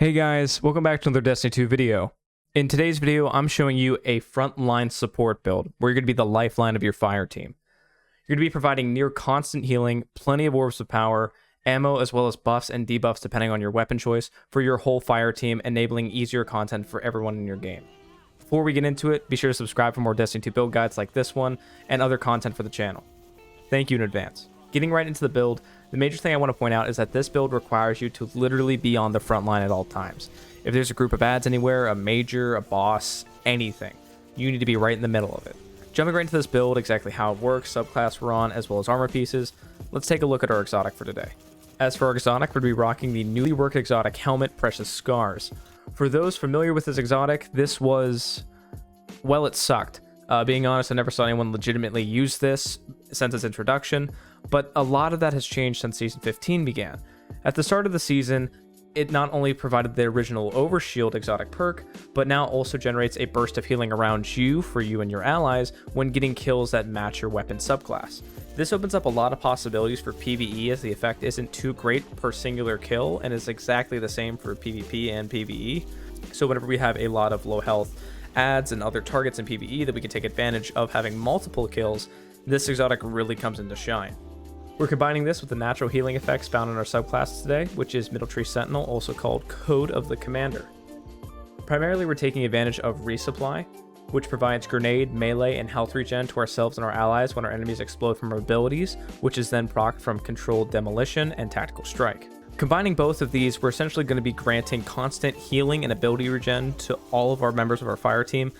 Hey guys, welcome back to another Destiny 2 video. In today's video, I'm showing you a frontline support build where you're going to be the lifeline of your fire team. You're going to be providing near constant healing, plenty of orbs of power, ammo, as well as buffs and debuffs depending on your weapon choice for your whole fire team, enabling easier content for everyone in your game. Before we get into it, be sure to subscribe for more Destiny 2 build guides like this one and other content for the channel. Thank you in advance. Getting right into the build, the major thing I want to point out is that this build requires you to literally be on the front line at all times. If there's a group of ads anywhere, a major, a boss, anything, you need to be right in the middle of it. Jumping right into this build, exactly how it works, subclass we're on, as well as armor pieces, let's take a look at our exotic for today. As for our exotic, we're going to be rocking the newly worked exotic helmet, Precious Scars. For those familiar with this exotic, this was, well, it sucked. Being honest, I never saw anyone legitimately use this since its introduction, but a lot of that has changed since Season 15 began. At the start of the season, it not only provided the original Overshield exotic perk, but now also generates a burst of healing around you for you and your allies when getting kills that match your weapon subclass. This opens up a lot of possibilities for PvE as the effect isn't too great per singular kill and is exactly the same for PvP and PvE. So whenever we have a lot of low health ads and other targets in PvE that we can take advantage of having multiple kills, this exotic really comes into shine. We're combining this with the natural healing effects found in our subclasses today, which is Middle Tree Sentinel, also called Code of the Commander. Primarily, we're taking advantage of Resupply, which provides grenade, melee, and health regen to ourselves and our allies when our enemies explode from our abilities, which is then procced from Controlled Demolition and Tactical Strike. Combining both of these, we're essentially going to be granting constant healing and ability regen to all of our members of our fire team,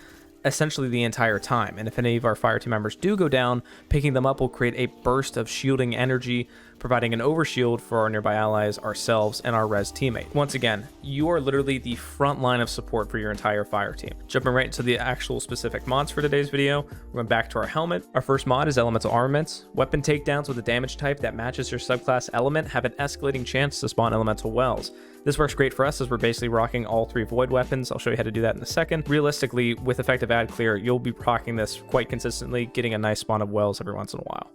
essentially the entire time. And if any of our fire team members do go down, picking them up will create a burst of shielding energy, providing an overshield for our nearby allies, ourselves, and our res teammate. Once again, you are literally the front line of support for your entire fire team. Jumping right into the actual specific mods for today's video, we're going back to our helmet. Our first mod is Elemental Armaments. Weapon takedowns with a damage type that matches your subclass element have an escalating chance to spawn elemental wells. This works great for us as we're basically rocking all three void weapons. I'll show you how to do that in a second. Realistically, with effective ad clear, you'll be rocking this quite consistently, getting a nice spawn of wells every once in a while.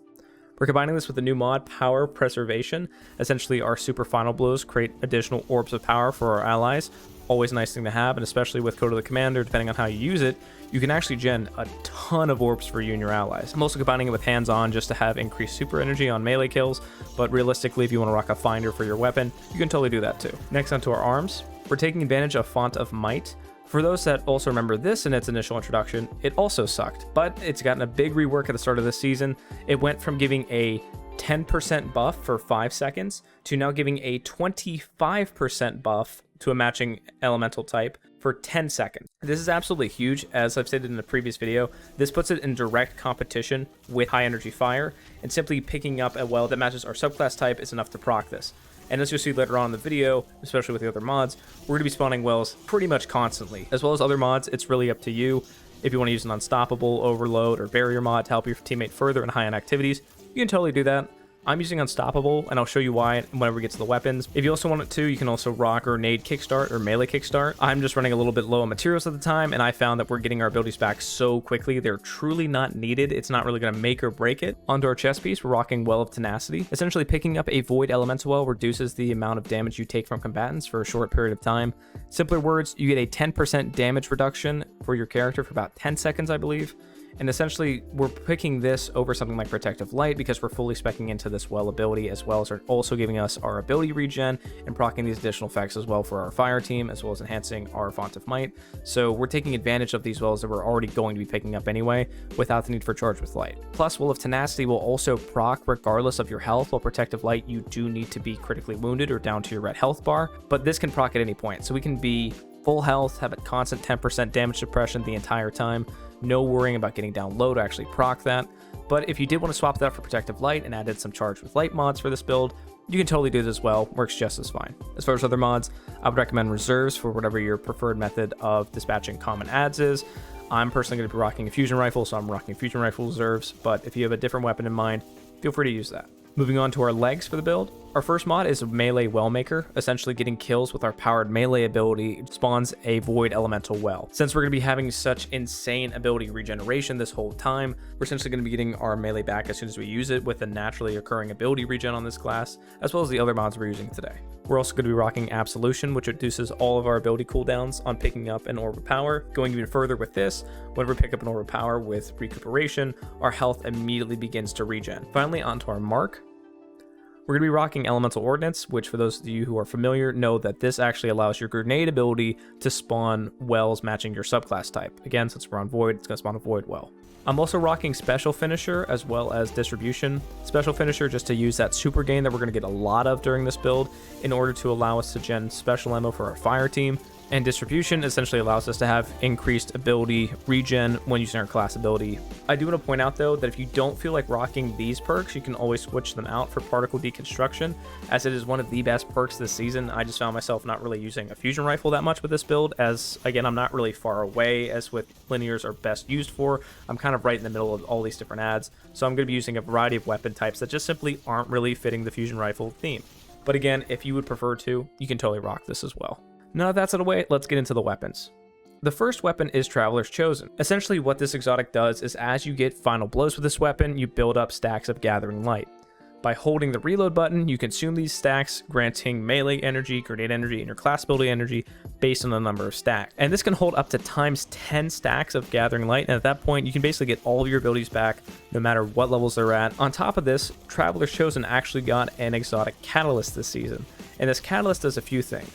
We're combining this with the new mod, Power Preservation. Essentially, our super final blows create additional orbs of power for our allies. Always a nice thing to have, and especially with Code of the Commander, depending on how you use it, you can actually gen a ton of orbs for you and your allies. I'm also combining it with hands-on just to have increased super energy on melee kills, but realistically, if you want to rock a finder for your weapon, you can totally do that too. Next, onto our arms. We're taking advantage of Font of Might. For those that also remember this in its initial introduction, it also sucked, but it's gotten a big rework at the start of this season. It went from giving a 10% buff for 5 seconds to now giving a 25% buff to a matching elemental type for 10 seconds. This is absolutely huge. As I've stated in the previous video, this puts it in direct competition with high energy fire, and simply picking up a well that matches our subclass type is enough to proc this. And as you'll see later on in the video, especially with the other mods, we're going to be spawning wells pretty much constantly. As well as other mods, it's really up to you. If you want to use an Unstoppable, Overload, or Barrier mod to help your teammate further in high-end activities, you can totally do that. I'm using Unstoppable, and I'll show you why whenever we get to the weapons. If you also want it to, you can also rock Grenade Kickstart or Melee Kickstart. I'm just running a little bit low on materials at the time, and I found that we're getting our abilities back so quickly, they're truly not needed. It's not really going to make or break it. Onto our chest piece, we're rocking Well of Tenacity. Essentially, picking up a Void Elemental Well reduces the amount of damage you take from combatants for a short period of time. Simpler words, you get a 10% damage reduction for your character for about 10 seconds, I believe. And essentially, we're picking this over something like Protective Light because we're fully speccing into this well ability, as well as also giving us our ability regen and proccing these additional effects as well for our fire team, as well as enhancing our Font of Might. So we're taking advantage of these wells that we're already going to be picking up anyway, without the need for Charge with Light. Plus, Will of Tenacity will also proc regardless of your health, while Protective Light, you do need to be critically wounded or down to your red health bar, but this can proc at any point. So we can be full health, have a constant 10% damage suppression the entire time. No worrying about getting down low to actually proc that. But if you did want to swap that for Protective Light and added some Charge with Light mods for this build, you can totally do this as well. Works just as fine. As far as other mods, I would recommend Reserves for whatever your preferred method of dispatching common ads is. I'm personally going to be rocking a Fusion Rifle, so I'm rocking Fusion Rifle Reserves, but if you have a different weapon in mind, feel free to use that. Moving on to our legs for the build. Our first mod is Melee Wellmaker. Essentially getting kills with our powered melee ability spawns a Void Elemental Well. Since we're going to be having such insane ability regeneration this whole time, we're essentially going to be getting our melee back as soon as we use it with a naturally occurring ability regen on this class, as well as the other mods we're using today. We're also going to be rocking Absolution, which reduces all of our ability cooldowns on picking up an Orb of Power. Going even further with this, whenever we pick up an Orb of Power with Recuperation, our health immediately begins to regen. Finally, onto our mark. We're going to be rocking Elemental Ordnance, which for those of you who are familiar know that this actually allows your grenade ability to spawn wells matching your subclass type. Again, since we're on Void, it's going to spawn a Void well. I'm also rocking Special Finisher as well as Distribution. Special Finisher just to use that super gain that we're going to get a lot of during this build in order to allow us to gen special ammo for our fire team. And Distribution essentially allows us to have increased ability regen when using our class ability. I do want to point out though that if you don't feel like rocking these perks, you can always switch them out for Particle Deconstruction, as it is one of the best perks this season. I just found myself not really using a fusion rifle that much with this build, as again, I'm not really far away as what linears are best used for. I'm kind of right in the middle of all these different adds, so I'm going to be using a variety of weapon types that just simply aren't really fitting the fusion rifle theme. But again, if you would prefer to, you can totally rock this as well. Now that that's out of the way, let's get into the weapons. The first weapon is Traveler's Chosen. Essentially what this exotic does is as you get final blows with this weapon, you build up stacks of Gathering Light. By holding the reload button, you consume these stacks, granting melee energy, grenade energy, and your class ability energy based on the number of stacks. And this can hold up to times 10 stacks of Gathering Light, and at that point, you can basically get all of your abilities back, no matter what levels they're at. On top of this, Traveler's Chosen actually got an exotic catalyst this season, and this catalyst does a few things.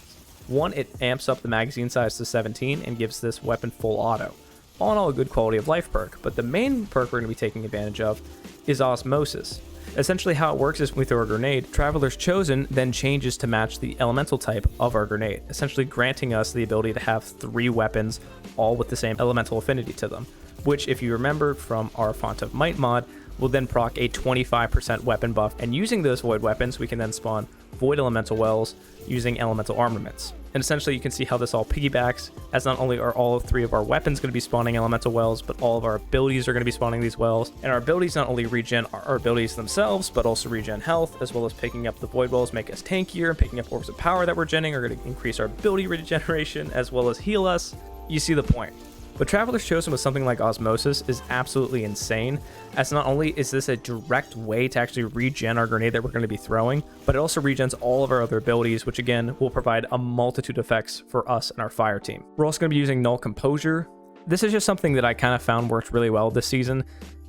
One, it amps up the magazine size to 17 and gives this weapon full auto. All in all, a good quality of life perk, but the main perk we're going to be taking advantage of is Osmosis. Essentially how it works is when we throw a grenade, Traveler's Chosen then changes to match the elemental type of our grenade, essentially granting us the ability to have 3 weapons, all with the same elemental affinity to them, which if you remember from our Font of Might mod, will then proc a 25% weapon buff, and using those void weapons, we can then spawn void elemental wells using elemental armaments. And essentially you can see how this all piggybacks, as not only are all 3 of our weapons going to be spawning elemental wells, but all of our abilities are going to be spawning these wells. And our abilities not only regen our abilities themselves, but also regen health, as well as picking up the void wells make us tankier, and picking up orbs of power that we're genning are going to increase our ability regeneration, as well as heal us. You see the point. But Traveler's Chosen with something like Osmosis is absolutely insane, as not only is this a direct way to actually regen our grenade that we're going to be throwing, but it also regens all of our other abilities, which again will provide a multitude of effects for us and our fire team. We're also going to be using Null Composure. This is just something that I kind of found worked really well this season.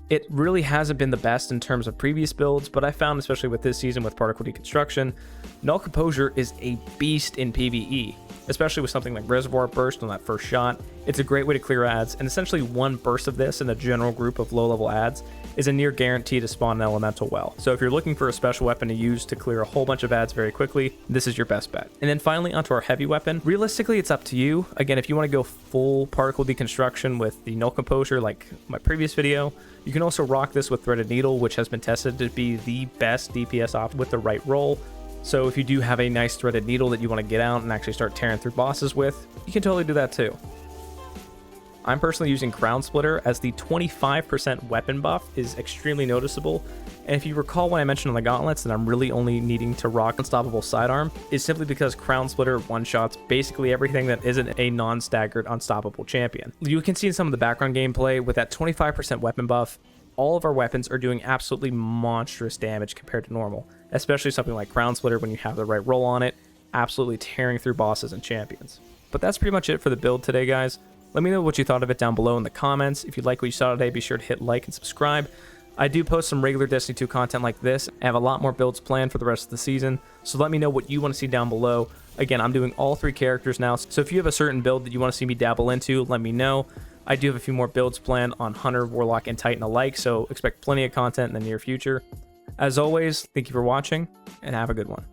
It really hasn't been the best in terms of previous builds, but I found, especially with this season with Particle Deconstruction, Null Composure is a beast in PvE, especially with something like Reservoir Burst on that first shot. It's a great way to clear adds, and essentially one burst of this in a general group of low-level adds is a near guarantee to spawn an elemental well. So if you're looking for a special weapon to use to clear a whole bunch of adds very quickly, this is your best bet. And then finally onto our heavy weapon. Realistically, it's up to you. Again, if you want to go full Particle Deconstruction with the Null Composure like my previous video, you can also rock this with Threaded Needle, which has been tested to be the best DPS option with the right roll. So if you do have a nice Threaded Needle that you want to get out and actually start tearing through bosses with, you can totally do that too. I'm personally using Crown Splitter, as the 25% weapon buff is extremely noticeable, and if you recall when I mentioned on the gauntlets that I'm really only needing to rock Unstoppable Sidearm, is simply because Crown Splitter one-shots basically everything that isn't a non-staggered Unstoppable champion. You can see in some of the background gameplay, with that 25% weapon buff, all of our weapons are doing absolutely monstrous damage compared to normal, especially something like Crown Splitter when you have the right roll on it, absolutely tearing through bosses and champions. But that's pretty much it for the build today, guys. Let me know what you thought of it down below in the comments. If you like what you saw today, be sure to hit like and subscribe. I do post some regular Destiny 2 content like this. I have a lot more builds planned for the rest of the season, so let me know what you want to see down below. Again, I'm doing all 3 characters now, so if you have a certain build that you want to see me dabble into, let me know. I do have a few more builds planned on Hunter, Warlock, and Titan alike, so expect plenty of content in the near future. As always, thank you for watching, and have a good one.